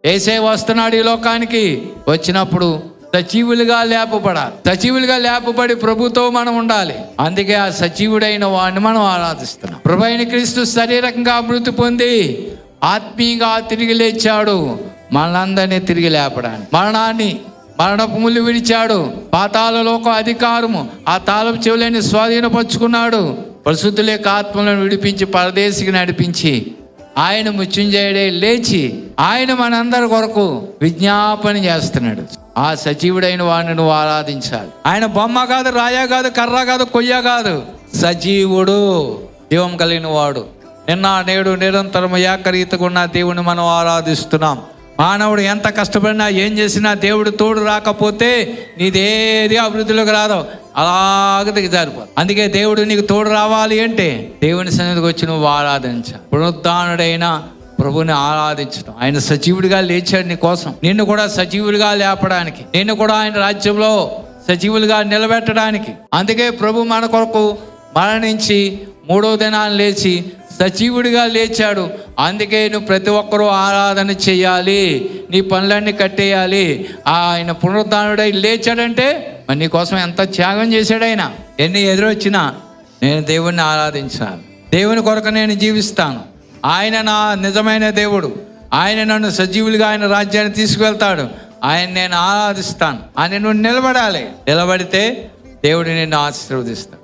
యేసే వస్తున్నాడు ఈ లోకానికి. వచ్చినప్పుడు సజీవులుగా లేపబడాలి. సజీవులుగా లేపబడి ప్రభుతో మనం ఉండాలి. అందుకే ఆ సజీవుడైన వాడిని మనం ఆరాధిస్తున్నాం. ప్రభు అయిన క్రీస్తు శరీరకంగా మృతి పొంది ఆత్మీయంగా తిరిగి లేచాడు, మనందరినీ తిరిగి లేపడానికి. మరణపు ముళ్ళు విడిచాడు. పాతాళ లోక అధికారము ఆ తాళపు చెవులని స్వాధీనపరుచుకున్నాడు. పరిశుద్ధుల యొక్క ఆత్మలను విడిపించి పరదేశికి నడిపించి ఆయన మృత్యుంజయుడే లేచి ఆయన మనందరి కొరకు విజ్ఞాపన చేస్తున్నాడు. ఆ సజీవుడైన వాడిని నువ్వు ఆరాధించాలి. ఆయన బొమ్మ కాదు, రాయ కాదు, కర్ర కాదు, కొయ్య కాదు, సజీవుడు, జీవం కలిగిన వాడు. నిన్న నేడు నిరంతరం ఏకరీతిగా ఉన్న దేవుని మనం ఆరాధిస్తున్నాం. మానవుడు ఎంత కష్టపడినా ఏం చేసినా దేవుడు తోడు రాకపోతే నీదేది అభివృద్ధిలోకి రాదు, అలాగే దిగజారిపోదు. అందుకే దేవుడు నీకు తోడు రావాలి అంటే దేవుని సన్నిధికి వచ్చి నువ్వు ఆరాధించాలి. పునరుద్ధానుడైన ప్రభుని ఆరాధించడం. ఆయన సజీవుడిగా లేచాడు నీ కోసం, నిన్ను కూడా సజీవులుగా లేపడానికి, నిన్ను కూడా ఆయన రాజ్యంలో సజీవులుగా నిలబెట్టడానికి. అందుకే ప్రభు మన కొరకు మరణించి 3వ దినాన్ని లేచి సజీవుడిగా లేచాడు. అందుకే నువ్వు ప్రతి ఒక్కరూ ఆరాధన చేయాలి, నీ పనులన్నీ కట్టేయాలి. ఆయన పునరుద్ధానుడై లేచాడంటే మరి నీ కోసం ఎంత త్యాగం చేశాడు ఆయన. ఎన్ని ఎదురొచ్చినా నేను దేవుణ్ణి ఆరాధించాలి, దేవుని కొరకు నేను జీవిస్తాను. ఆయన నా నిజమైన దేవుడు, ఆయన నన్ను సజీవులుగా ఆయన రాజ్యాన్ని తీసుకువెళ్తాడు, ఆయన నేను ఆరాధిస్తాను అని నువ్వు నిలబడాలి. నిలబడితే దేవుడు నిన్ను ఆశీర్వదిస్తాడు.